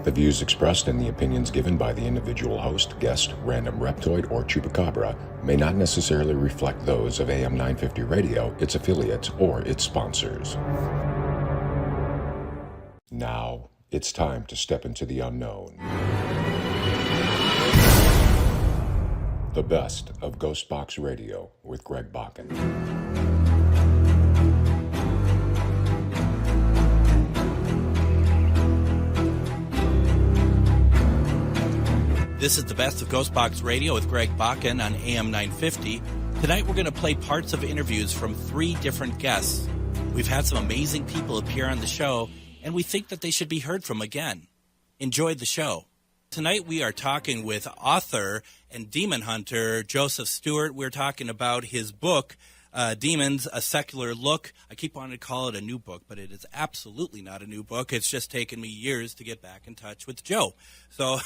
The views expressed and the opinions given by the individual host, guest, random reptoid, or chupacabra may not necessarily reflect those of AM 950 Radio, its affiliates, or its sponsors. Now, it's time to step into the unknown. The best of GhostBox Radio with Greg Bakun. This is the best of GhostBox Radio with Greg Bakun on AM 950. Tonight we're going to play parts of interviews from 3 different guests. We've had some amazing people appear on the show, and we think that they should be heard from again. Enjoy the show. Tonight we are talking with author and demon hunter Joseph Stewart. We're talking about his book, Demons, A Secular Look. I keep wanting to call it a new book, but it is absolutely not a new book. It's just taken me years to get back in touch with Joe. So,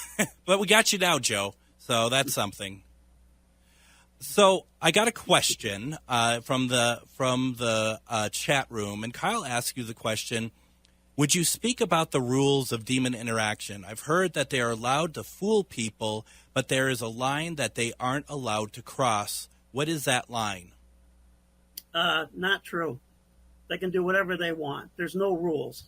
but we got you now, Joe. So that's something. So I got a question from the chat room, and Kyle asked you the question: would you speak about the rules of demon interaction? I've heard that they are allowed to fool people, but there is a line that they aren't allowed to cross. What is that line? Not true. They can do whatever they want. There's no rules.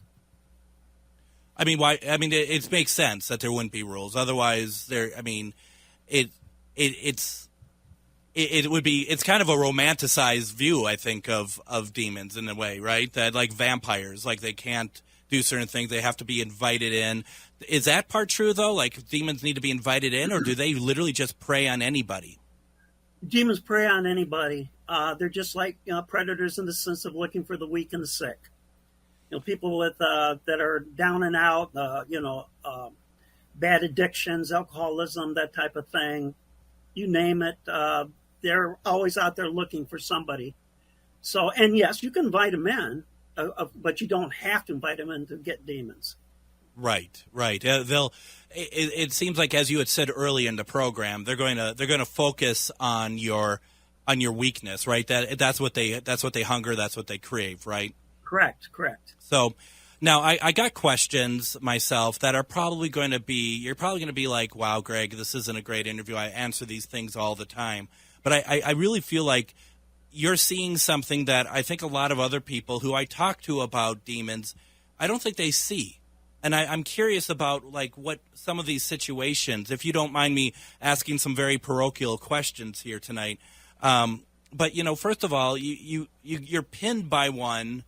I mean, why? I mean, it makes sense that there wouldn't be rules. Otherwise, there. I mean, it would be. It's kind of a romanticized view, I think, of demons in a way, right? That like vampires, like they can't do certain things. They have to be invited in. Is that part true though? Like demons need to be invited in, or do they literally just prey on anybody? Demons prey on anybody. They're just like predators in the sense of looking for the weak and the sick. People with that are down and out. Bad addictions, alcoholism, that type of thing. You name it. They're always out there looking for somebody. So, and yes, you can invite them in, but you don't have to invite them in to get demons. Right. It seems like, as you had said early in the program, they're going to focus on your weakness, right? That's what they hunger, that's what they crave, right? Correct. So now I got questions myself that are probably going to be, you're probably going to be like, wow, Greg, this isn't a great interview. I answer these things all the time. But I really feel like you're seeing something that I think a lot of other people who I talk to about demons, I don't think they see. And I'm curious about like what some of these situations, if you don't mind me asking some very parochial questions here tonight. But first of all, you're pinned by one,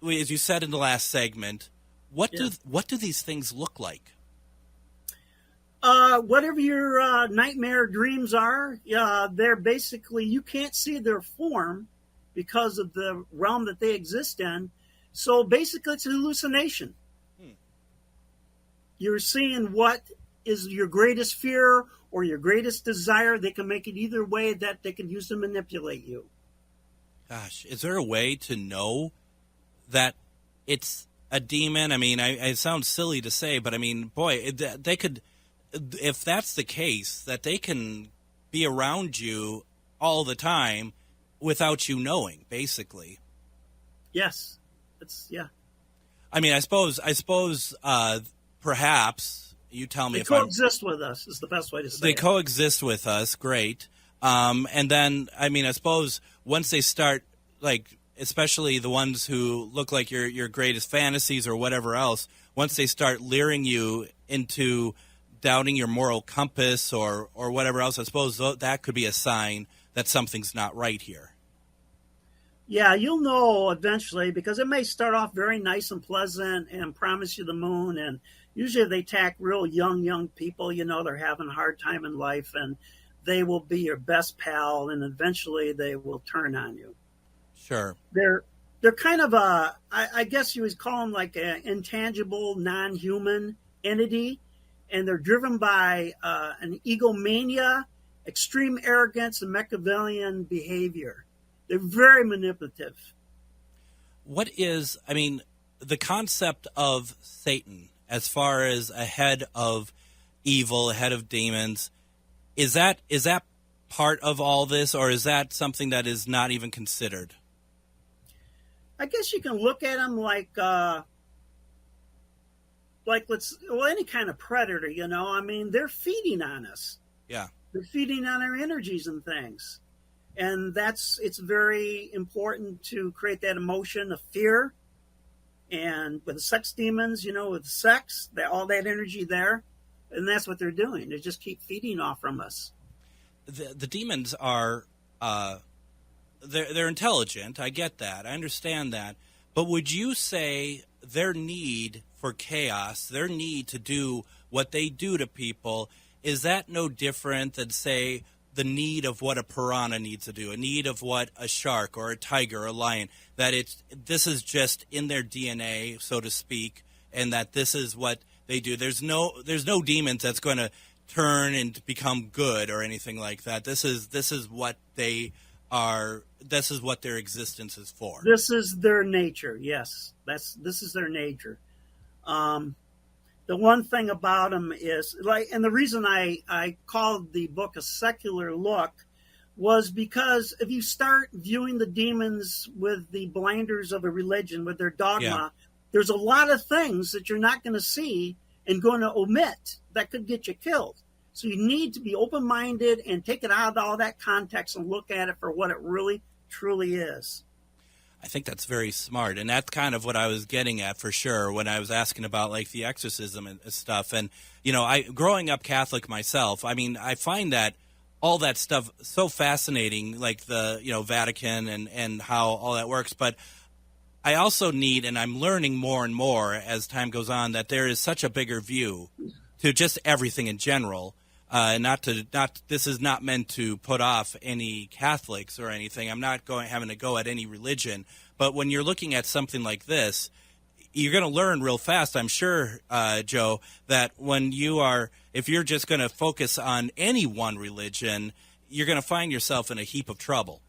as you said in the last segment. What do these things look like? Whatever your nightmare dreams are, they're basically, you can't see their form because of the realm that they exist in. So basically, it's a hallucination. You're seeing what is your greatest fear or your greatest desire. They can make it either way that they can use to manipulate you. Gosh, is there a way to know that it's a demon? I mean, it sounds silly to say, but I mean, boy, they could, if that's the case, that they can be around you all the time without you knowing, basically. Yes. I mean, I suppose. Perhaps you tell me they coexist with us is the best way to say it. They coexist with us, great. And then, I mean, I suppose once they start, like, especially the ones who look like your greatest fantasies or whatever else, once they start luring you into doubting your moral compass or whatever else, I suppose that could be a sign that something's not right here. Yeah, you'll know eventually, because it may start off very nice and pleasant and promise you the moon. And usually they attack real young people, they're having a hard time in life, and they will be your best pal, and eventually they will turn on you. Sure. They're kind of I guess you would call them like an intangible, non-human entity, and they're driven by an egomania, extreme arrogance, and Machiavellian behavior. They're very manipulative. What is, I mean, the concept of Satan as far as a head of evil, a head of demons, is that part of all this, or is that something that is not even considered? I guess you can look at them like any kind of predator, I mean, they're feeding on us. Yeah. They're feeding on our energies and things. And it's very important to create that emotion of fear. And with the sex demons, with sex, all that energy there. And that's what they're doing. They just keep feeding off from us. The demons are, they're intelligent. I get that. I understand that. But would you say their need for chaos, their need to do what they do to people, is that no different than, say, the need of what a piranha needs to do, a need of what a shark or a tiger or a lion, that this is just in their DNA, so to speak, and that this is what they do? There's no demons that's going to turn and become good or anything like that. This is what they are. This is what their existence is for. This is their nature. Yes, this is their nature. The one thing about them is and the reason I called the book A Secular Look was because if you start viewing the demons with the blinders of a religion, with their dogma, there's a lot of things that you're not going to see and going to omit that could get you killed. So you need to be open-minded and take it out of all that context and look at it for what it really, truly is. I think that's very smart, and that's kind of what I was getting at for sure when I was asking about like the exorcism and stuff. And growing up Catholic myself, I mean, I find that all that stuff so fascinating, like the Vatican and how all that works. But I also need, and I'm learning more and more as time goes on, that there is such a bigger view to just everything in general. This is not meant to put off any Catholics or anything. I'm not having to go at any religion. But when you're looking at something like this, you're going to learn real fast, I'm sure, Joe, that if you're just going to focus on any one religion, you're going to find yourself in a heap of trouble.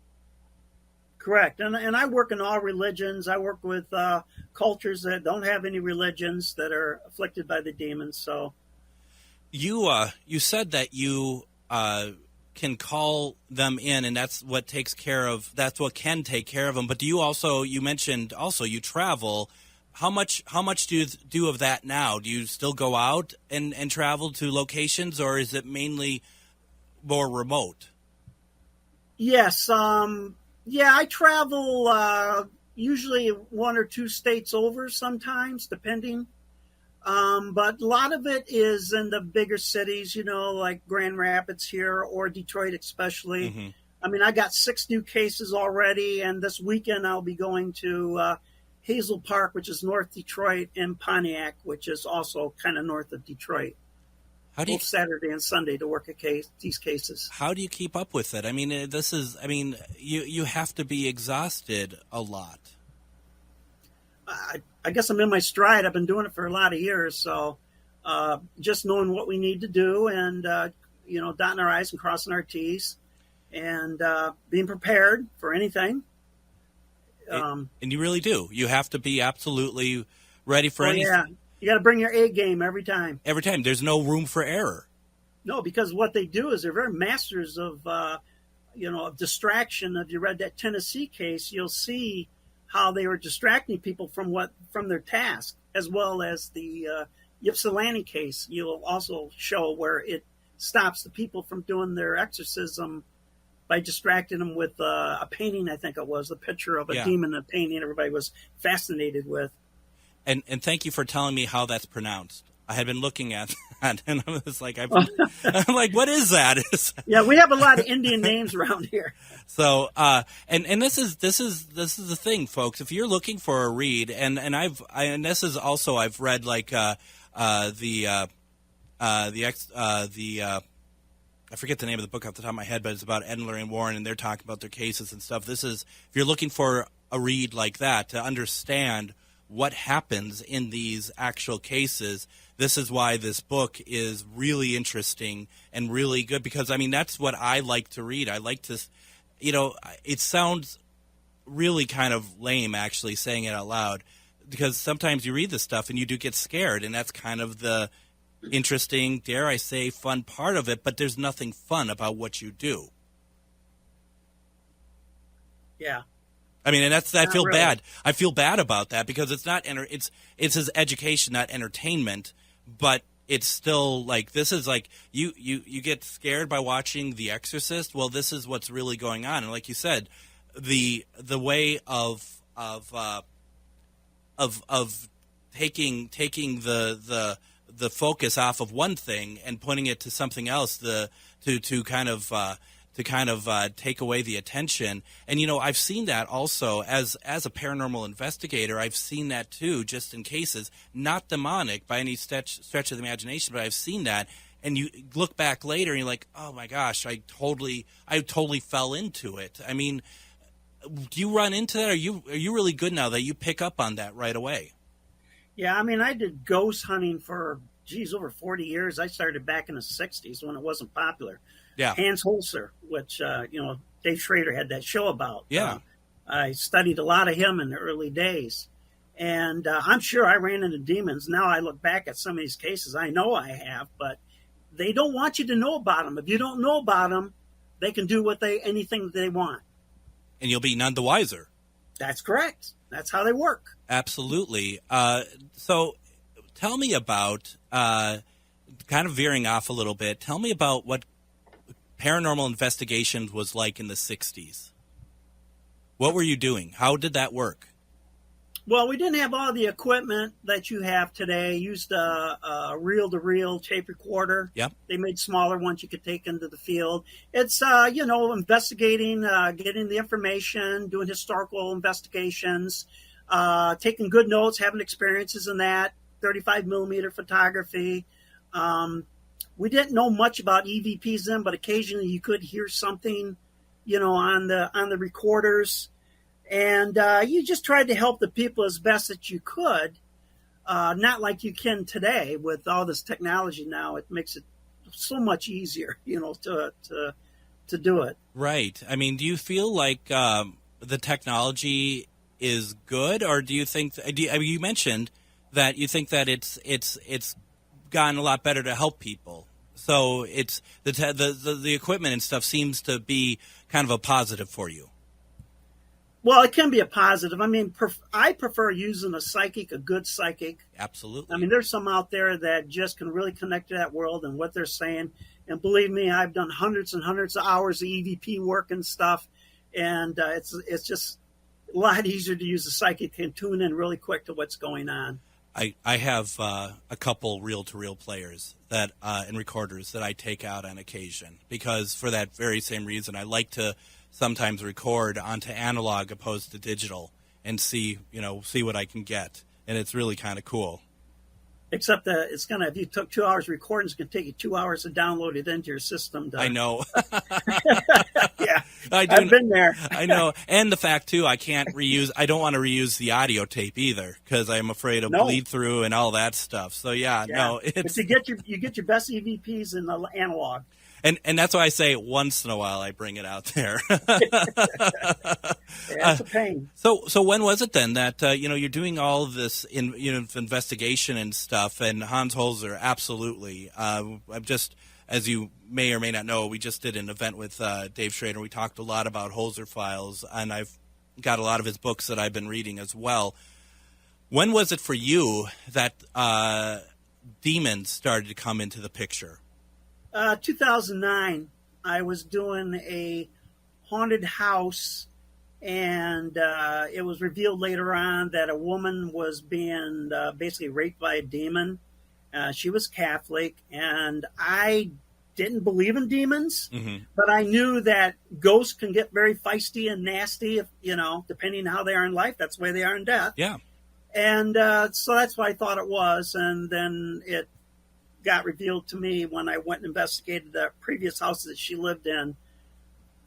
Correct. And I work in all religions. I work with cultures that don't have any religions that are afflicted by the demons. So. You said that you can call them in, and that's what can take care of them. But you mentioned you travel. How much do you do of that now? Do you still go out and travel to locations, or is it mainly more remote? Yes. I travel usually 1 or 2 states over sometimes, depending. But a lot of it is in the bigger cities, like Grand Rapids here or Detroit especially. Mm-hmm. I mean, I got 6 new cases already, and this weekend I'll be going to Hazel Park, which is North Detroit, and Pontiac, which is also kind of north of Detroit. Both Saturday and Sunday to work these cases. How do you keep up with it? I mean, you have to be exhausted a lot. I guess I'm in my stride. I've been doing it for a lot of years. So just knowing what we need to do and, dotting our I's and crossing our T's and being prepared for anything. And you really do. You have to be absolutely ready for anything. Yeah. You got to bring your A game every time. Every time. There's no room for error. No, because what they do is they're very masters of, of distraction. If you read that Tennessee case, you'll see how they were distracting people from their task, as well as the Ypsilanti case. You'll also show where it stops the people from doing their exorcism by distracting them with a painting. I think it was the picture of a demon, a painting everybody was fascinated with. And thank you for telling me how that's pronounced. I had been looking at that, and I was like, I'm like, what is that? Yeah, we have a lot of Indian names around here. So, and this is the thing, folks. If you're looking for a read, and this is also I've read like I forget the name of the book off the top of my head, but it's about Ed and Lorraine Warren, and they're talking about their cases and stuff. This is if you're looking for a read like that to understand what happens in these actual cases. This is why this book is really interesting and really good, because, I mean, that's what I like to read. I like to, it sounds really kind of lame actually saying it out loud, because sometimes you read this stuff and you do get scared, and that's kind of the interesting, dare I say, fun part of it, but there's nothing fun about what you do. Yeah. I mean, and I feel really. bad. I feel bad about that because it's not it's his education, not entertainment, but it's still like this is like you get scared by watching The Exorcist. Well, this is what's really going on, and like you said, the way of taking the focus off of one thing and putting it to something else, to kind of take away the attention. And I've seen that also as a paranormal investigator. I've seen that too, just in cases, not demonic by any stretch of the imagination, but I've seen that. And you look back later and you're like, oh my gosh, I totally fell into it. I mean, do you run into that? Are you really good now that you pick up on that right away? Yeah, I mean, I did ghost hunting for, over 40 years. I started back in the 60s when it wasn't popular. Yeah. Hans Holzer, which, Dave Schrader had that show about. Yeah. I studied a lot of him in the early days. And I'm sure I ran into demons. Now I look back at some of these cases. I know I have, but they don't want you to know about them. If you don't know about them, they can do anything that they want. And you'll be none the wiser. That's correct. That's how they work. Absolutely. So tell me about, kind of veering off a little bit, tell me about what paranormal investigations was like in the 60s. What were you doing? How did that work? Well, we didn't have all the equipment that you have today. Used a reel-to-reel tape recorder. Yep. They made smaller ones you could take into the field. It's, investigating, getting the information, doing historical investigations, taking good notes, having experiences in that, 35 millimeter photography. We didn't know much about EVPs then, but occasionally you could hear something, on the recorders. And you just tried to help the people as best that you could, not like you can today with all this technology now. It makes it so much easier, to do it. Right. I mean, do you feel like the technology is good, or do you think? You mentioned that you think that it's gotten a lot better to help people. So it's the equipment and stuff seems to be kind of a positive for you. Well, it can be a positive. I mean, I prefer using a good psychic. Absolutely. I mean, there's some out there that just can really connect to that world and what they're saying. And believe me, I've done hundreds and hundreds of hours of EVP work and stuff. And it's just a lot easier to use a psychic and tune in really quick to what's going on. I have a couple reel-to-reel players that and recorders that I take out on occasion because for that very same reason, I like to sometimes record onto analog opposed to digital and see what I can get. And it's really kind of cool. Except that if you took 2 hours recording, it's going to take you 2 hours to download it into your system. I know. Yeah. I've been there. I know. And the fact, too, I don't want to reuse the audio tape either because I'm afraid of bleed through and all that stuff. So, yeah. No. But you get your best EVPs in the analog. And that's why I say once in a while I bring it out there. It's a pain. So when was it then that you're doing all of this investigation and stuff? And Hans Holzer, absolutely. I'm just, as you may or may not know, we just did an event with Dave Schrader. We talked a lot about Holzer files, and I've got a lot of his books that I've been reading as well. When was it for you that demons started to come into the picture? 2009, I was doing a haunted house, and it was revealed later on that a woman was being basically raped by a demon. She was Catholic, and I didn't believe in demons, but I knew that ghosts can get very feisty and nasty, depending on how they are in life. That's the way they are in death. Yeah. And so that's what I thought it was, and then it got revealed to me when I went and investigated the previous house that she lived in.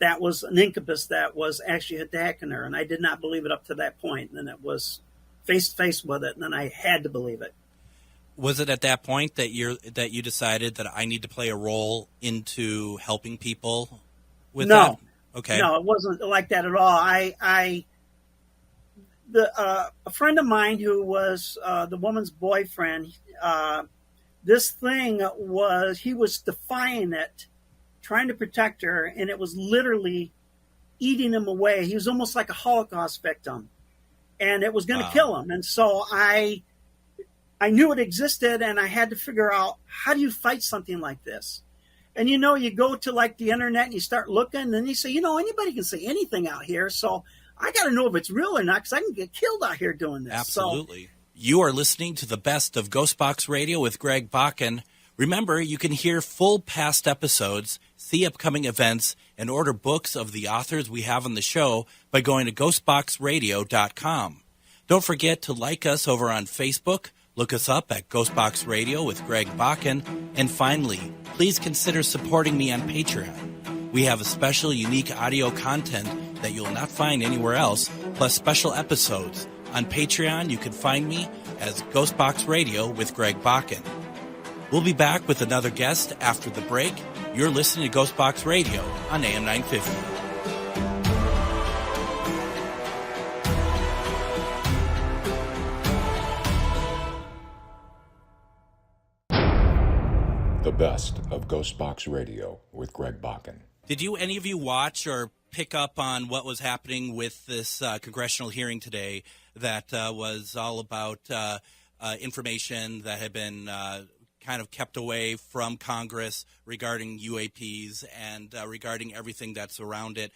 That was an incubus that was actually attacking her, and I did not believe it up to that point. And then it was face to face with it, and then I had to believe it. Was it at that point that you decided that I need to play a role into helping people with that? Okay. No, it wasn't like that at all. A friend of mine who was the woman's boyfriend, this thing he was defying it, trying to protect her, and it was literally eating him away. He was almost like a Holocaust victim, and it was going to Wow. kill him. And so I knew it existed, and I had to figure out, how do you fight something like this? And, you go to like the internet and you start looking, and then you say, anybody can say anything out here. So I got to know if it's real or not, because I can get killed out here doing this. Absolutely. You are listening to the best of GhostBox Radio with Greg Bakun. Remember, you can hear full past episodes, see upcoming events, and order books of the authors we have on the show by going to ghostboxradio.com. Don't forget to like us over on Facebook. Look us up at GhostBox Radio with Greg Bakun. And finally, please consider supporting me on Patreon. We have a special, unique audio content that you'll not find anywhere else, plus special episodes. On Patreon, you can find me as GhostBox Radio with Greg Bakun. We'll be back with another guest after the break. You're listening to GhostBox Radio on AM 950. The best of GhostBox Radio with Greg Bakun. Did any of you watch or pick up on what was happening with this congressional hearing today that was all about information that had been kind of kept away from Congress regarding UAPs and regarding everything that's around it?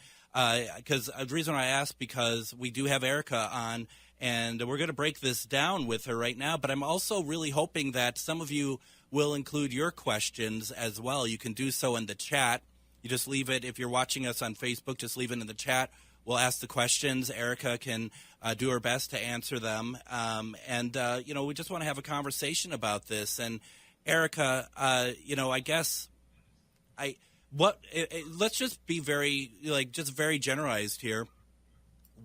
Because the reason I ask, because we do have Erica on, and we're going to break this down with her right now, but I'm also really hoping that some of you will include your questions as well. You can do so in the chat. You just leave it, if you're watching us on Facebook, just leave it in the chat. We'll ask the questions. Erica can do her best to answer them. We just want to have a conversation about this. And Erica, I guess let's just be very, very generalized here.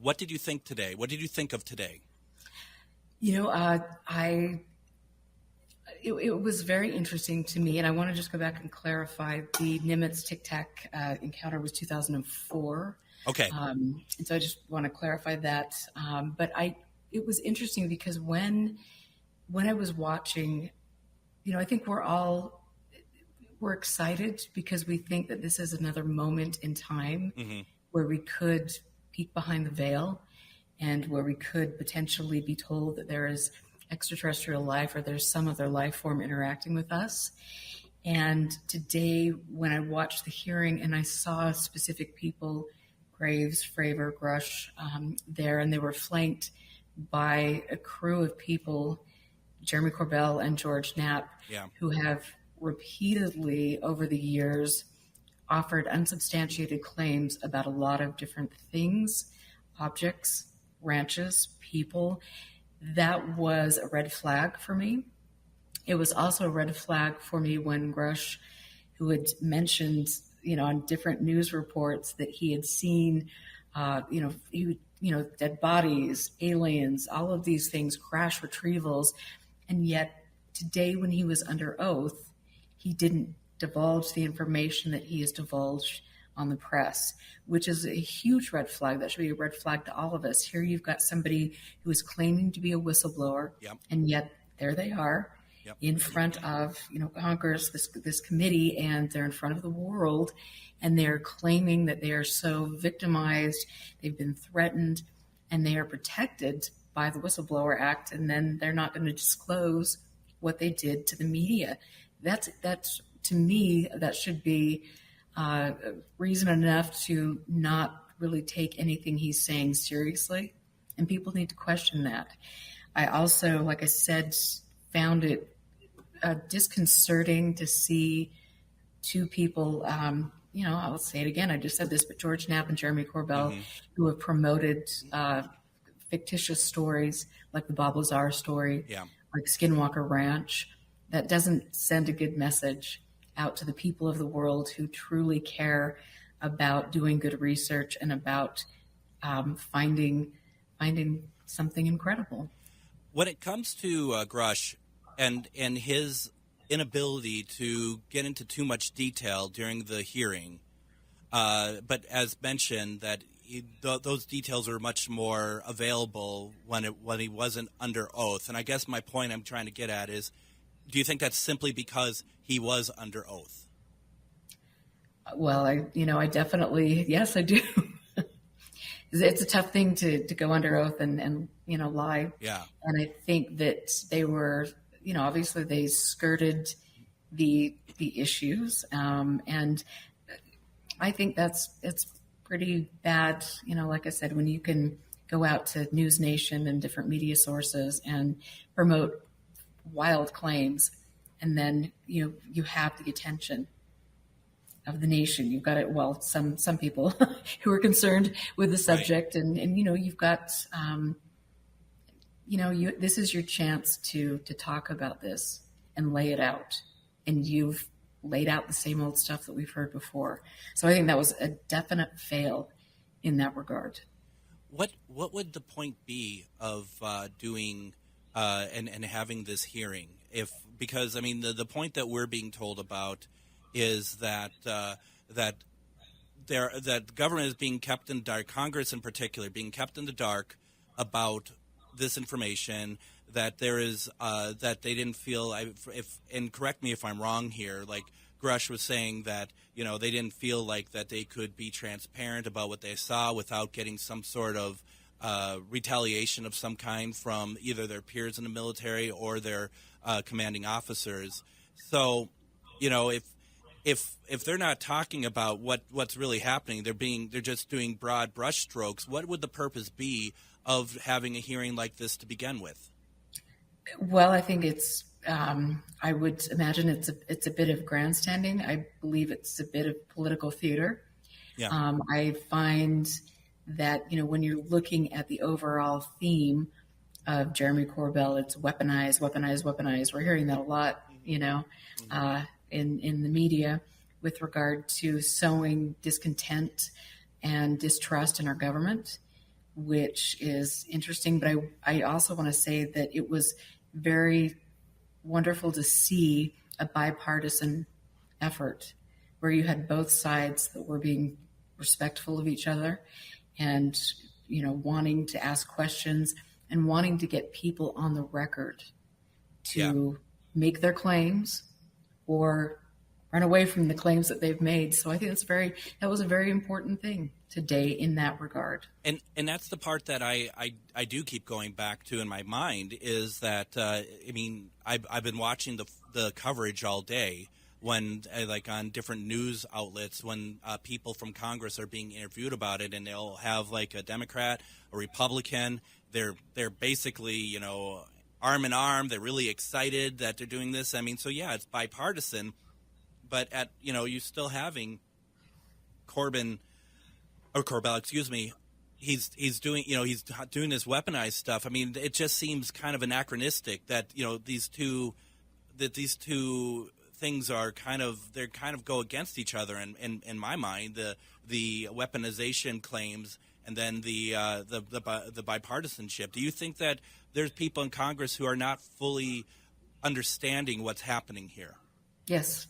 What did you think today? What did you think of today? It was very interesting to me, and I want to just go back and clarify. The Nimitz Tic Tac encounter was 2004. Okay. And so I just want to clarify that. But it was interesting because when I was watching, I think we're excited because we think that this is another moment in time where we could peek behind the veil and where we could potentially be told that there is extraterrestrial life or there's some other life form interacting with us. And today, when I watched the hearing and I saw specific people, Graves, Fravor, Grush, there, and they were flanked by a crew of people, Jeremy Corbell and George Knapp, who have repeatedly over the years offered unsubstantiated claims about a lot of different things, objects, ranches, people. That was a red flag for me. It was also a red flag for me when Grush, who had mentioned, on different news reports that he had seen, dead bodies, aliens, all of these things, crash retrievals. And yet today, when he was under oath, he didn't divulge the information that he has divulged on the press, which is a huge red flag. That should be a red flag to all of us. Here you've got somebody who is claiming to be a whistleblower, and yet there they are in front of Congress, this committee, and they're in front of the world, and they're claiming that they are so victimized, they've been threatened, and they are protected by the Whistleblower Act, and then they're not going to disclose what they did to the media. That's to me, that should be reason enough to not really take anything he's saying seriously, and people need to question that. I also, like I said, found it disconcerting to see two people, I'll say it again, I just said this, but George Knapp and Jeremy Corbell, who have promoted fictitious stories like the Bob Lazar story, like Skinwalker Ranch. That doesn't send a good message out to the people of the world who truly care about doing good research and about finding something incredible. When it comes to Grush and his inability to get into too much detail during the hearing, but as mentioned, that those details are much more available when he wasn't under oath. And I guess my point I'm trying to get at is, do you think that's simply because he was under oath? Well, I definitely, yes, I do. it's a tough thing to go under oath and lie. Yeah. And I think that they were, obviously they skirted the issues, and I think it's pretty bad. Like I said, when you can go out to News Nation and different media sources and promote wild claims, and then you have the attention of the nation. You've got it. Well, some people who are concerned with the subject, right. and you've got this is your chance to talk about this and lay it out, and you've laid out the same old stuff that we've heard before. So I think that was a definite fail in that regard. What would the point be of doing and having this hearing? Because the point that we're being told about is that that government is being kept in the dark, Congress in particular being kept in the dark about this information. That there is that they didn't feel, and correct me if I'm wrong here, like Grush was saying that they didn't feel like that they could be transparent about what they saw without getting some sort of retaliation of some kind from either their peers in the military or their commanding officers. So, if they're not talking about what's really happening, they're just doing broad brushstrokes. What would the purpose be of having a hearing like this to begin with? Well, I think it's. I would imagine it's a bit of grandstanding. I believe it's a bit of political theater. Yeah. I find that when you're looking at the overall theme of Jeremy Corbell, it's weaponize, weaponize, weaponize. We're hearing that a lot, in the media with regard to sowing discontent and distrust in our government, which is interesting. But I also want to say that it was very wonderful to see a bipartisan effort where you had both sides that were being respectful of each other and, wanting to ask questions and wanting to get people on the record to make their claims or run away from the claims that they've made. So I think that was a very important thing today in that regard. And that's the part that I do keep going back to in my mind is that, I've been watching the coverage all day when, like on different news outlets, when people from Congress are being interviewed about it, and they'll have like a Democrat, a Republican, they're basically, arm in arm. They're really excited that they're doing this. It's bipartisan, but you still having Corbell, excuse me. He's doing, he's doing this weaponized stuff. It just seems kind of anachronistic that, these two things are kind of go against each other. And in my mind, the weaponization claims and then the bipartisanship. Do you think that there's people in Congress who are not fully understanding what's happening here? Yes.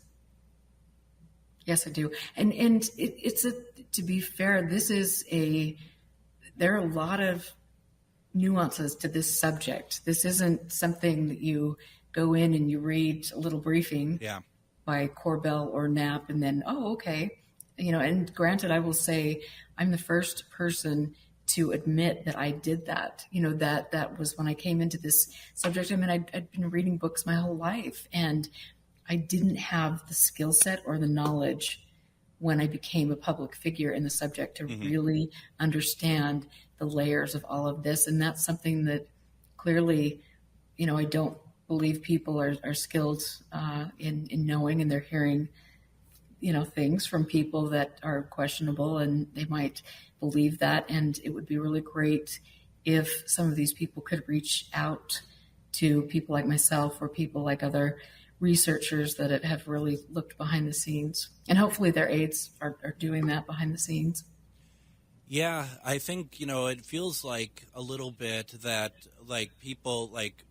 Yes, I do. And it's to be fair, there are a lot of nuances to this subject. This isn't something that you go in and you read a little briefing by Corbell or Knapp and then, oh, okay. And granted, I will say I'm the first person to admit that I did that. That was when I came into this subject. I'd been reading books my whole life, and I didn't have the skill set or the knowledge when I became a public figure in the subject to really understand the layers of all of this. And that's something that clearly, I don't believe people are skilled in knowing, and they're hearing, things from people that are questionable, and they might believe that. And it would be really great if some of these people could reach out to people like myself or people like other researchers that have really looked behind the scenes, and hopefully their aides are doing that behind the scenes. Yeah, I think, it feels like a little bit that like people like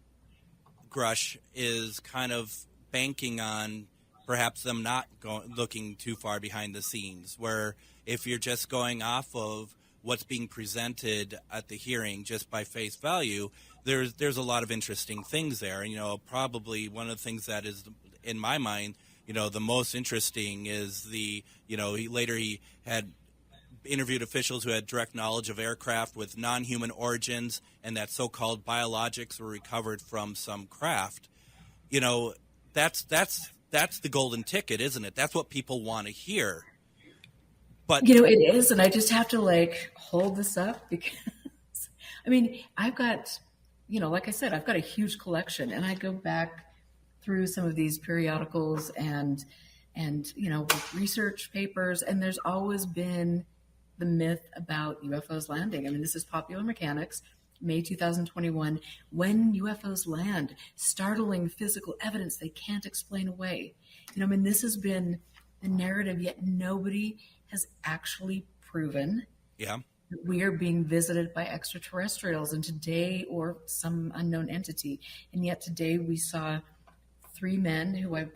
Grush is kind of banking on perhaps them not looking too far behind the scenes, where if you're just going off of what's being presented at the hearing just by face value, there's a lot of interesting things there. And, probably one of the things that is, in my mind, the most interesting is he had interviewed officials who had direct knowledge of aircraft with non-human origins and that so-called biologics were recovered from some craft. You know, that's the golden ticket, isn't it? That's what people want to hear. But you know, it is, and I just have to like hold this up because I mean, I've got, you know, like I said, I've got a huge collection, and I go back through some of these periodicals and you know, research papers, and there's always been the myth about UFOs landing. I mean, this is Popular Mechanics, May 2021. When UFOs land, startling physical evidence they can't explain away. You know, I mean, this has been the narrative, yet nobody has actually proven that we are being visited by extraterrestrials, and today, or some unknown entity. And yet today we saw 3 men who I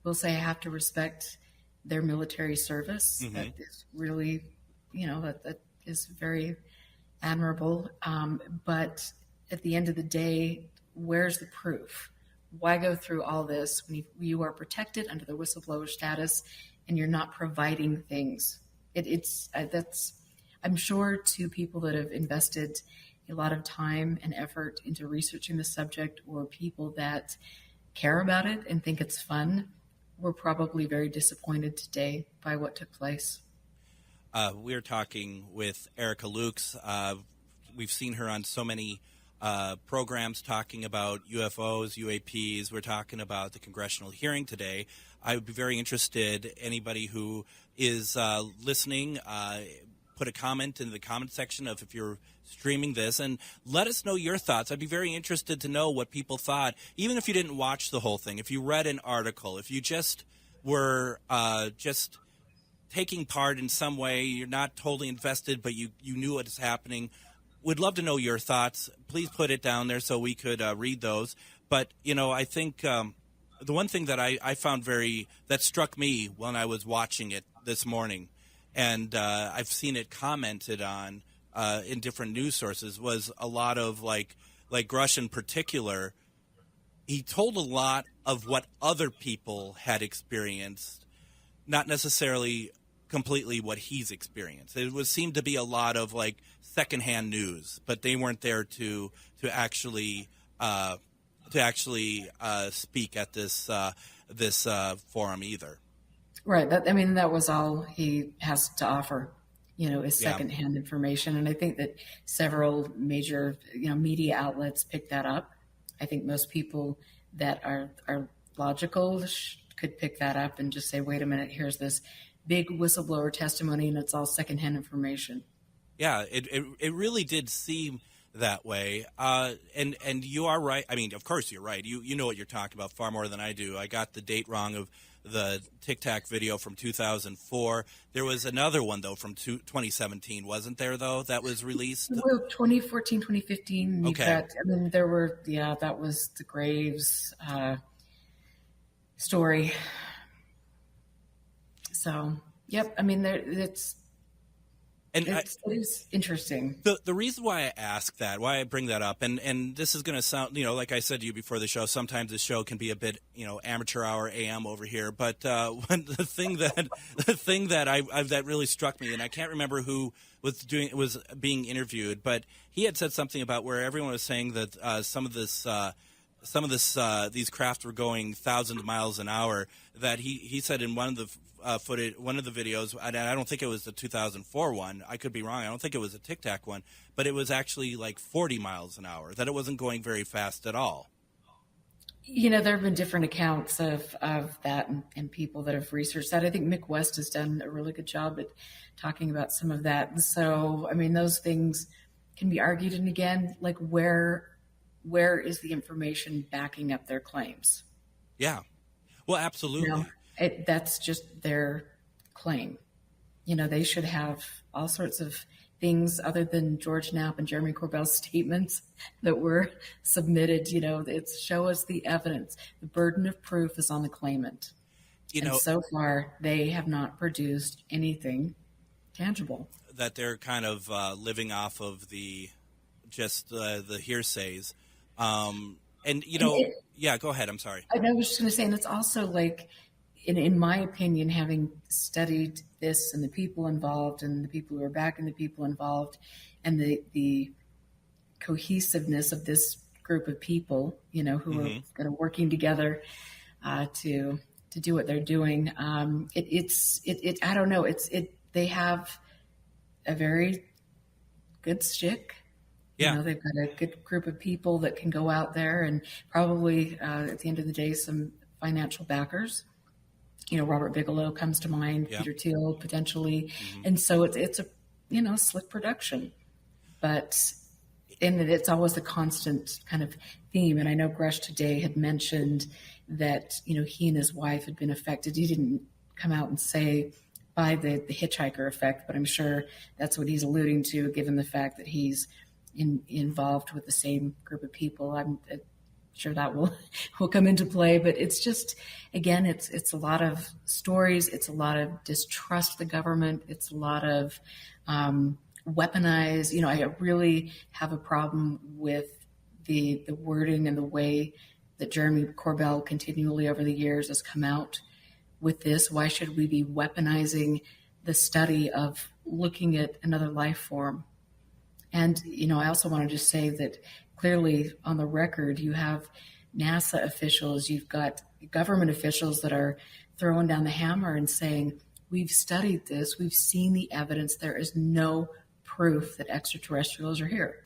will say I have to respect their military service. Mm-hmm. That is really, you know, that is very admirable. But at the end of the day, where's the proof? Why go through all this when you are protected under the whistleblower status and you're not providing things? That's, I'm sure, to people that have invested a lot of time and effort into researching the subject, or people that care about it and think it's fun, we're probably very disappointed today by what took place. We're talking with Erica Lukes. We've seen her on so many programs talking about UFOs, UAPs. We're talking about the congressional hearing today. I would be very interested, anybody who is listening, put a comment in the comment section of if you're streaming this, and let us know your thoughts. I'd be very interested to know what people thought, even if you didn't watch the whole thing, if you read an article, if you just were just taking part in some way, you're not totally invested, but you knew what is happening. Would love to know your thoughts. Please put it down there so we could read those. But, you know, I think the one thing that I found that struck me when I was watching it this morning, and I've seen it commented on in different news sources, was a lot of like Grush in particular. He told a lot of what other people had experienced, not necessarily completely what he's experienced. It seemed to be a lot of like secondhand news, but they weren't there to actually speak at this forum either. Right. That was all he has to offer, you know, is secondhand information. And I think that several major, you know, media outlets picked that up. I think most people that are logical could pick that up and just say, wait a minute, here's this big whistleblower testimony and it's all secondhand information. Yeah, it really did seem that way. And you are right. I mean, of course you're right. You know what you're talking about far more than I do. I got the date wrong of the Tic Tac video from 2004. There was another one, though, from 2017, wasn't there, though, that was released? Well, 2014, 2015. Okay. That was the Graves story. So, yep, I mean, it is interesting. The reason why I ask that, why I bring that up, and this is going to sound, you know, like I said to you before the show, sometimes the show can be a bit, you know, amateur hour AM over here. But when the thing that really struck me, and I can't remember who was being interviewed, but he had said something about where everyone was saying that some of these craft were going thousands of miles an hour. That he said in one of the one of the videos, and I don't think it was the 2004 one. I could be wrong. I don't think it was a Tic Tac one, but it was actually like 40 miles an hour. That it wasn't going very fast at all. You know, there have been different accounts of that and people that have researched that. I think Mick West has done a really good job at talking about some of that. And so, I mean, those things can be argued. And again, like where is the information backing up their claims? Yeah. Well, absolutely. You know, that's just their claim. You know, they should have all sorts of things other than George Knapp and Jeremy Corbell's statements that were submitted. You know, it's show us the evidence. The burden of proof is on the claimant. You know, and so far they have not produced anything tangible. That they're kind of living off of the hearsays. And, you know, yeah, go ahead. I'm sorry. I was just going to say, and it's also like, in my opinion, having studied this and the people involved and the people who are backing the people involved and the cohesiveness of this group of people, who are kind of working together to do what they're doing. I don't know. They have a very good stick. Yeah. They've got a good group of people that can go out there and probably at the end of the day, some financial backers. Robert Bigelow comes to mind, Peter Thiel potentially. And so it's a, slick production, and it's always a constant kind of theme. And I know Gresh today had mentioned that, he and his wife had been affected. He didn't come out and say by the hitchhiker effect, but I'm sure that's what he's alluding to, given the fact that he's involved with the same group of people. I'm sure that will come into play, but it's just, again, it's a lot of stories. It's a lot of distrust of the government. It's a lot of weaponized. I really have a problem with the wording and the way that Jeremy Corbell continually over the years has come out with this. Why should we be weaponizing the study of looking at another life form? And, I also want to just say that clearly on the record, you have NASA officials, you've got government officials that are throwing down the hammer and saying, we've studied this, we've seen the evidence, there is no proof that extraterrestrials are here.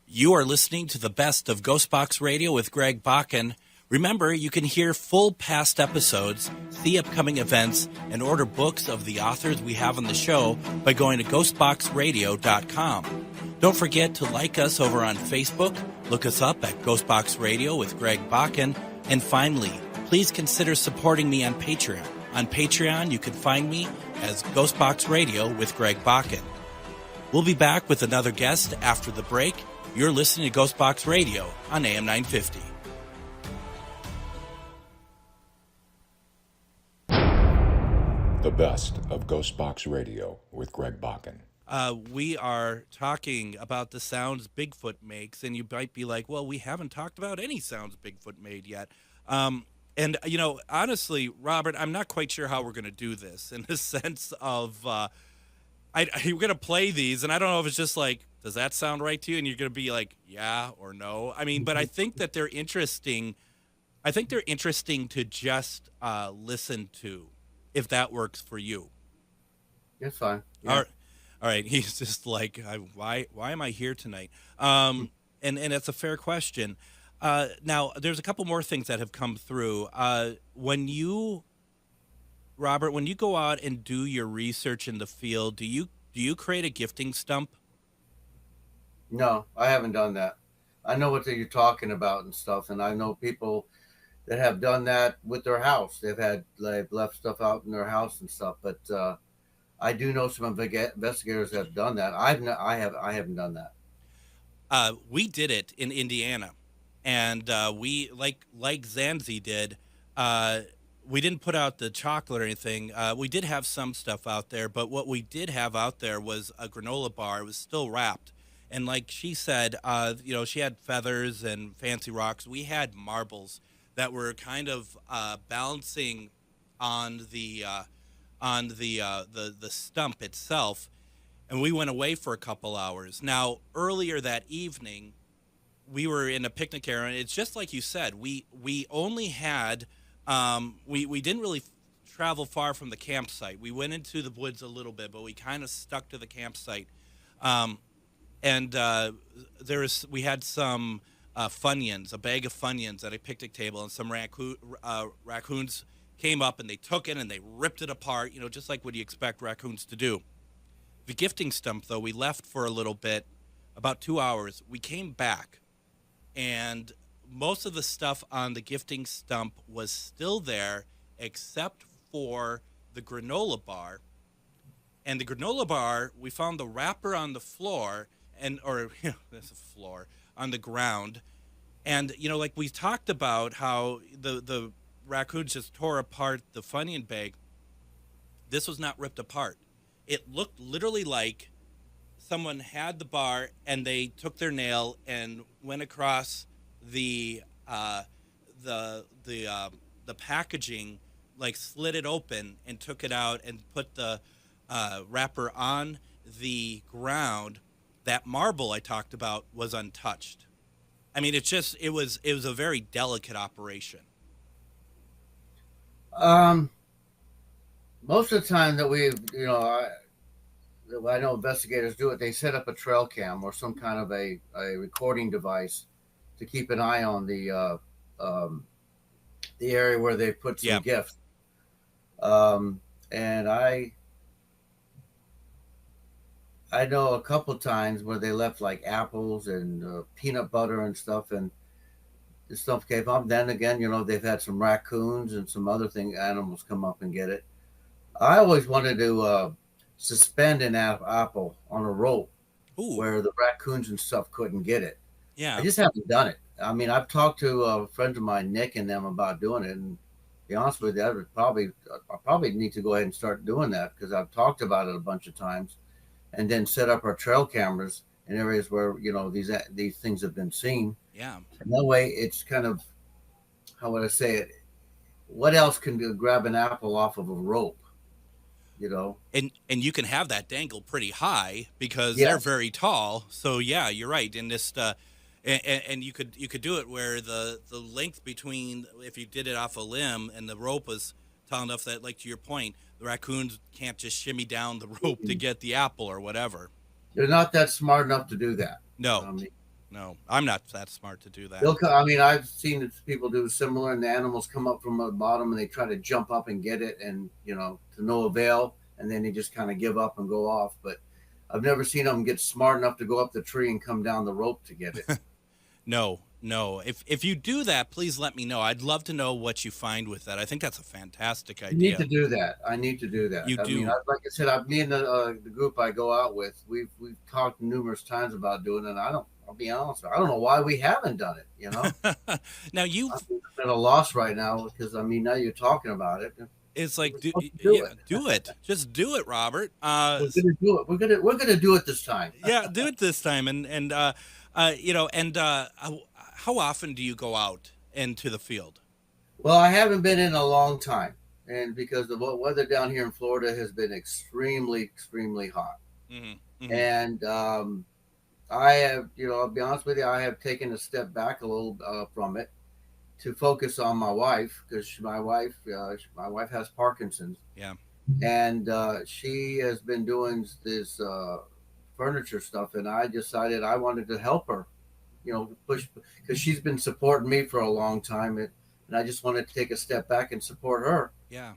You are listening to the best of GhostBox Radio with Greg Bakun. Remember, you can hear full past episodes, see upcoming events, and order books of the authors we have on the show by going to ghostboxradio.com. Don't forget to like us over on Facebook, look us up at GhostBox Radio with Greg Bakun, and finally, please consider supporting me on Patreon. On Patreon, you can find me as GhostBox Radio with Greg Bakun. We'll be back with another guest after the break. You're listening to GhostBox Radio on AM 950. The best of GhostBox Radio with Greg Bakun. We are talking about the sounds Bigfoot makes, and you might be like, well, we haven't talked about any sounds Bigfoot made yet. And, honestly, Robert, I'm not quite sure how we're going to do this in the sense of we're going to play these, and I don't know if it's just like, does that sound right to you? And you're going to be like, yeah or no. I mean, but I think that they're interesting. I think they're interesting to just listen to, if that works for you. It's fine. Yeah. All right. He's just like, why am I here tonight? And it's a fair question. Now, there's a couple more things that have come through. Robert, when you go out and do your research in the field, do you create a gifting stump? No, I haven't done that. I know what you're talking about and stuff, and I know people that have done that with their house. They've left stuff out in their house and stuff, but I do know some investigators have done that. I haven't done that. We did it in Indiana, and we like Zanzi did. We didn't put out the chocolate or anything. We did have some stuff out there, but what we did have out there was a granola bar. It was still wrapped, and like she said, she had feathers and fancy rocks. We had marbles that were kind of balancing on the stump itself, and we went away for a couple hours. Now, earlier that evening, we were in a picnic area, and it's just like you said. We only had we didn't really travel far from the campsite. We went into the woods a little bit, but we kind of stuck to the campsite. And we had some Funyuns, a bag of Funyuns at a picnic table, and some raccoons came up and they took it and they ripped it apart, just like what you expect raccoons to do. The gifting stump, though, we left for a little bit, about 2 hours. We came back, and most of the stuff on the gifting stump was still there, except for the granola bar. And the granola bar, we found the wrapper on the floor, that's a floor, on the ground. And, like we talked about how the raccoons just tore apart the Funyun bag. This was not ripped apart. It looked literally like someone had the bar and they took their nail and went across the packaging like slid it open and took it out and put the wrapper on the ground, that marble I talked about was untouched. I mean, it was a very delicate operation. Most of the time that I know investigators do it, they set up a trail cam or some kind of a recording device to keep an eye on the area where they put some gifts. And I know a couple times where they left like apples and peanut butter and stuff, and this stuff came up. Then again, they've had some raccoons and some other animals come up and get it. I always wanted to suspend an apple on a rope. Ooh. Where the raccoons and stuff couldn't get it. Yeah. I just haven't done it. I mean, I've talked to friends of mine, Nick and them, about doing it, and to be honest with you, I probably need to go ahead and start doing that, because I've talked about it a bunch of times, and then set up our trail cameras in areas where these things have been seen. Yeah. And that way, it's kind of, how would I say it? What else can grab an apple off of a rope? And you can have that dangle pretty high because they're very tall. So yeah, you're right. And this and you could do it where the length between, if you did it off a limb and the rope was tall enough that, like to your point, the raccoons can't just shimmy down the rope to get the apple or whatever. They're not that smart enough to do that. No. No, I'm not that smart to do that. I've seen people do similar, and the animals come up from the bottom and they try to jump up and get it, and to no avail, and then they just kind of give up and go off. But I've never seen them get smart enough to go up the tree and come down the rope to get it. No. If you do that, please let me know. I'd love to know what you find with that. I think that's a fantastic idea. You need to do that. I need to do that. You do. Like I said, me and the group I go out with, we've talked numerous times about doing it. I'll be honest, I don't know why we haven't done it. Now I'm at a loss right now, because now you're talking about it. It's like do it. Just do it, Robert. We're gonna do it. We're gonna do it this time. Yeah, do it this time. And how often do you go out into the field? Well, I haven't been in a long time, and because the weather down here in Florida has been extremely, extremely hot. Mm-hmm. Mm-hmm. And I have, I'll be honest with you, I have taken a step back a little from it to focus on my wife, because my wife has Parkinson's. Yeah. And she has been doing this furniture stuff, and I decided I wanted to help her, push, because she's been supporting me for a long time, and I just wanted to take a step back and support her. Yeah.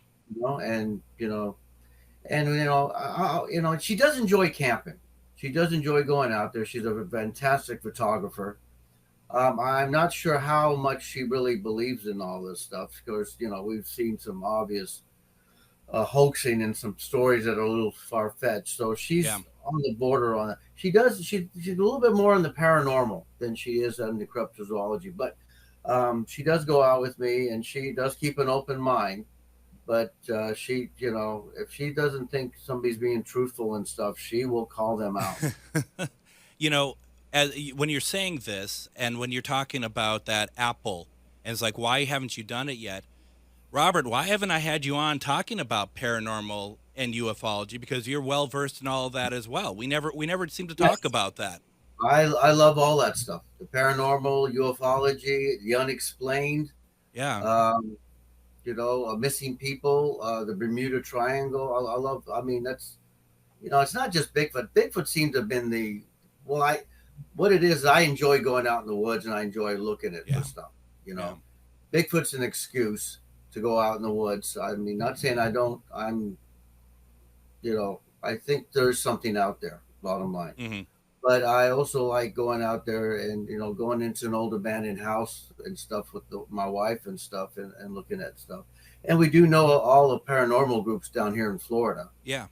She does enjoy camping. She does enjoy going out there. She's a fantastic photographer. I'm not sure how much she really believes in all this stuff, because, we've seen some obvious hoaxing and some stories that are a little far-fetched. So she's on the border on that. She's a little bit more in the paranormal than she is in the cryptozoology, but she does go out with me, and she does keep an open mind. But she, if she doesn't think somebody's being truthful and stuff, she will call them out. When you're saying this, and when you're talking about that apple, and it's like, why haven't you done it yet? Robert, why haven't I had you on talking about paranormal and ufology? Because you're well versed in all of that as well. We never seem to talk about that. I love all that stuff. The paranormal, ufology, the unexplained. Yeah. Missing people, the Bermuda Triangle. I love, that's, it's not just Bigfoot. Bigfoot seems to have been what it is, I enjoy going out in the woods, and I enjoy looking at this stuff, Bigfoot's an excuse to go out in the woods. Not saying I don't, I think there's something out there, bottom line. Mm-hmm. But I also like going out there and, going into an old abandoned house and stuff with my wife and stuff, and looking at stuff. And we do know all the paranormal groups down here in Florida. Yeah.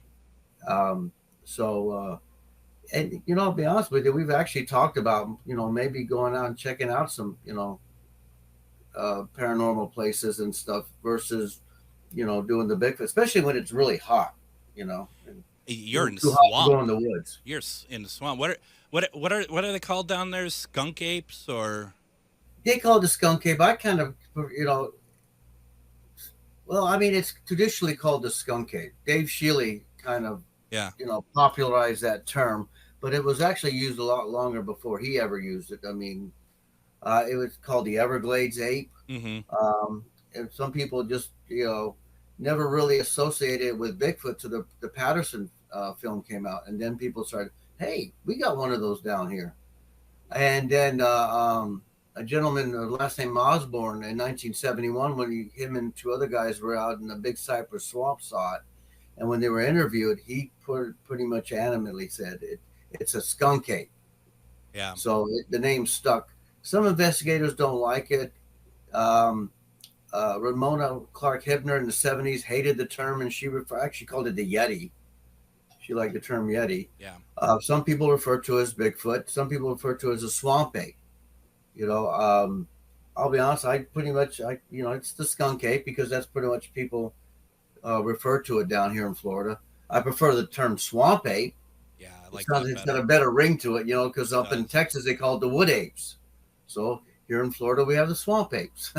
And, I'll be honest with you, we've actually talked about, maybe going out and checking out some, paranormal places and stuff versus, doing the Bigfoot, especially when it's really hot, You're in the swamp. Go in the woods. You're in the swamp. What are they called down there? Skunk apes, or? They call it the skunk ape. I kind of, Well, I mean, it's traditionally called the skunk ape. Dave Shealy kind of, Yeah. popularized that term, but it was actually used a lot longer before he ever used it. I mean, it was called the Everglades ape. Mm-hmm. And some people just, never really associated it with Bigfoot till the Patterson film came out. And then people started, hey, we got one of those down here. And then a gentleman, last name Osborne, in 1971, when him and two other guys were out in the Big Cypress Swamp, saw it. And when they were interviewed, he pretty much animately said, it's a skunk ape. Yeah. So the name stuck. Some investigators don't like it. Ramona Clark Hibner in the 70s hated the term, and she actually called it the Yeti. She liked the term Yeti. Yeah. Some people refer to it as Bigfoot. Some people refer to it as a swamp ape. I'll be honest. It's the skunk ape because that's pretty much people refer to it down here in Florida. I prefer the term swamp ape. Yeah, I like It's got a better ring to it, because up in Texas they call it the wood apes. So here in Florida we have the swamp apes.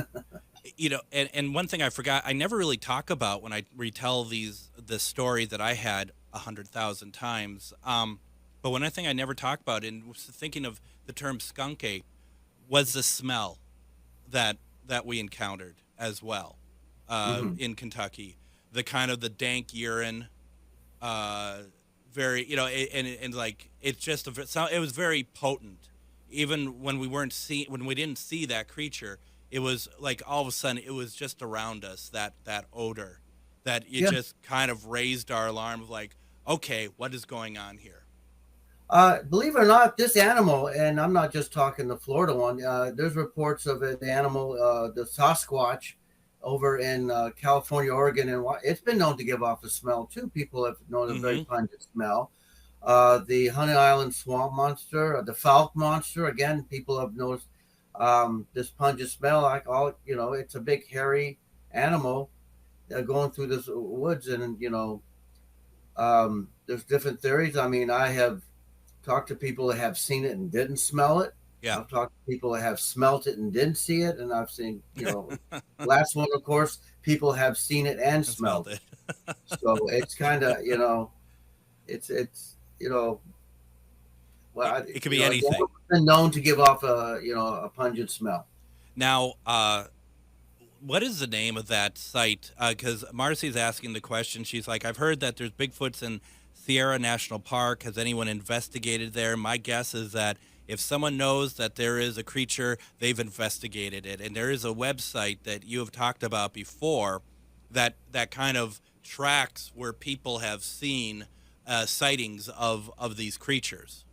And one thing I forgot, I never really talk about when I retell the story that I had 100,000 times. But one thing I never talk about, and was thinking of the term skunk ape, was the smell that we encountered as well in Kentucky. The kind of the dank urine, very, and like it's just it was very potent. Even when we didn't see that creature, it was like all of a sudden it was just around us, that odor that just kind of raised our alarm of like, okay, what is going on here? Believe it or not, this animal, and I'm not just talking the Florida one, there's reports of the animal, the Sasquatch over in California, Oregon, and it's been known to give off a smell too. People have known a very pungent smell. The Honey Island swamp monster, the Falk monster, again, people have noticed this pungent smell. It's a big hairy animal going through this woods, and there's different theories. I mean, I have talked to people that have seen it and didn't smell it. Yeah. I've talked to people that have smelt it and didn't see it, and I've seen, last one, of course, people have seen it and smelled it. So it's kind of, well, it could be anything. It's been known to give off a pungent smell. Now, what is the name of that site? Because Marcy's asking the question. She's like, I've heard that there's Bigfoots in Sierra National Park. Has anyone investigated there? My guess is that if someone knows that there is a creature, they've investigated it. And there is a website that you have talked about before that kind of tracks where people have seen sightings of these creatures.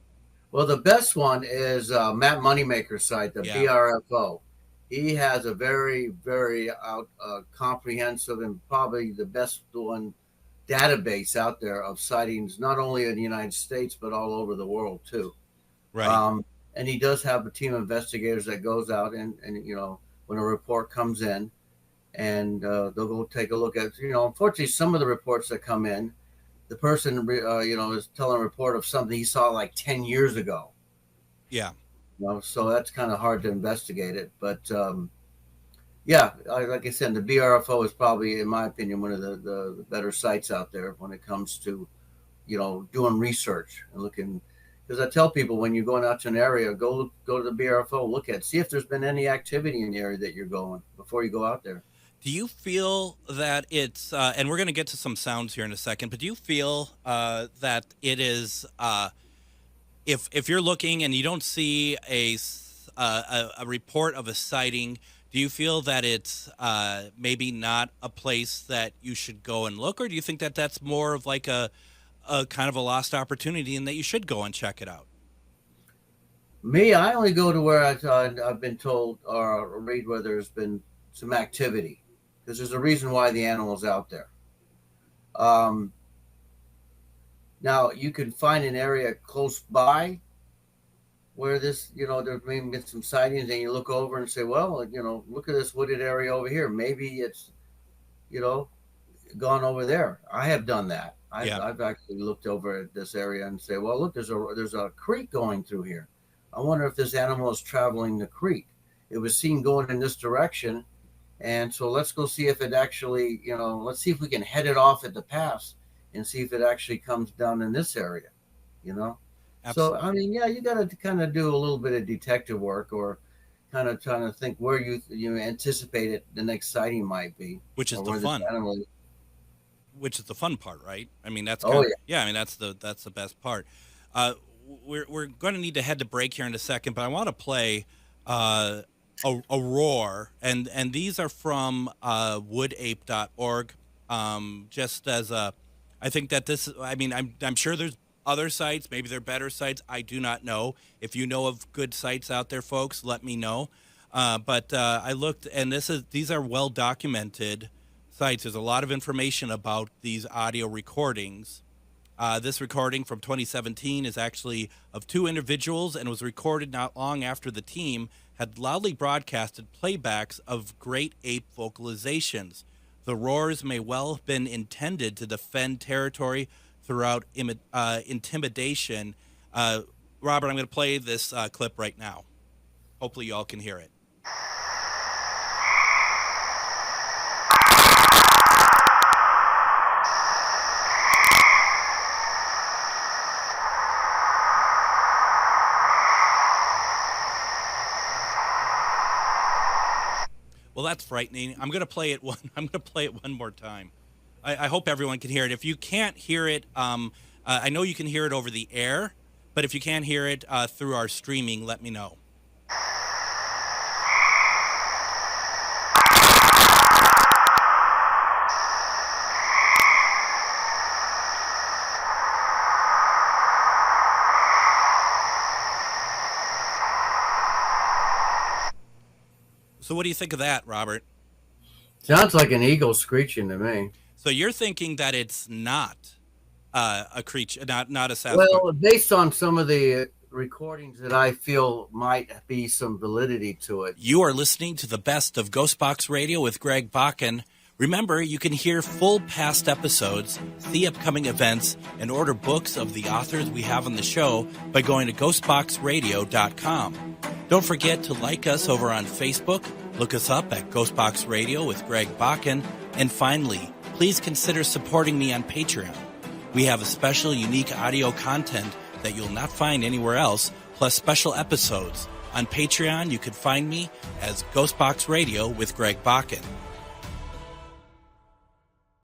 Well, the best one is Matt Moneymaker's site, the BRFO. He has a very, very comprehensive and probably the best one database out there of sightings, not only in the United States, but all over the world too. Right. And he does have a team of investigators that goes out and when a report comes in, and they'll go take a look at, unfortunately, some of the reports that come in, the person, is telling a report of something he saw like 10 years ago. Yeah. So that's kind of hard to investigate it. But, like I said, the BRFO is probably, in my opinion, one of the better sites out there when it comes to, doing research and looking. Because I tell people, when you're going out to an area, go to the BRFO, see if there's been any activity in the area that you're going before you go out there. Do you feel that it's, and we're going to get to some sounds here in a second, but do you feel that it is, if you're looking and you don't see a report of a sighting, do you feel that it's maybe not a place that you should go and look, or do you think that that's more of like a kind of a lost opportunity and that you should go and check it out? Me, I only go to where I've been told or read where there's been some activity, because there's a reason why the animal's out there. Now, you can find an area close by where this, there may be some sightings, and you look over and say, well, look at this wooded area over here. Maybe it's, gone over there. I have done that. I've actually looked over at this area and say, well, look, there's a creek going through here. I wonder if this animal is traveling the creek. It was seen going in this direction, And so let's go see if it actually, let's see if we can head it off at the pass and see if it actually comes down in this area, Absolutely. So, I mean, yeah, you got to kind of do a little bit of detective work, or kind of trying to think where you anticipate it, the next sighting might be. Which is the fun. Which is the fun part, right? I mean, that's I mean, that's the best part. We're going to need to head to break here in a second, but I want to play a roar, and these are from woodape.org. Just as I think that this, I mean, I'm sure there's other sites, maybe they're better sites. I do not know. If you know of good sites out there, folks, let me know. But I looked, and these are well documented sites. There's a lot of information about these audio recordings. This recording from 2017 is actually of two individuals and was recorded not long after the team had loudly broadcasted playbacks of great ape vocalizations. The roars may well have been intended to defend territory throughout intimidation. Robert, I'm going to play this clip right now. Hopefully you all can hear it. Well, that's frightening. I'm going to play it one more time. I hope everyone can hear it. If you can't hear it, I know you can hear it over the air, but if you can't hear it through our streaming, let me know. So what do you think of that, Robert? Sounds like an eagle screeching to me. So you're thinking that it's not a creature, not a Sasquatch? Well, based on some of the recordings that I feel might be some validity to it. You are listening to the best of GhostBox Radio with Greg Bakun. Remember, you can hear full past episodes, see upcoming events, and order books of the authors we have on the show by going to ghostboxradio.com. Don't forget to like us over on Facebook, look us up at GhostBox Radio with Greg Bakun, and finally, please consider supporting me on Patreon. We have a special, unique audio content that you'll not find anywhere else, plus special episodes. On Patreon, you can find me as GhostBox Radio with Greg Bakun.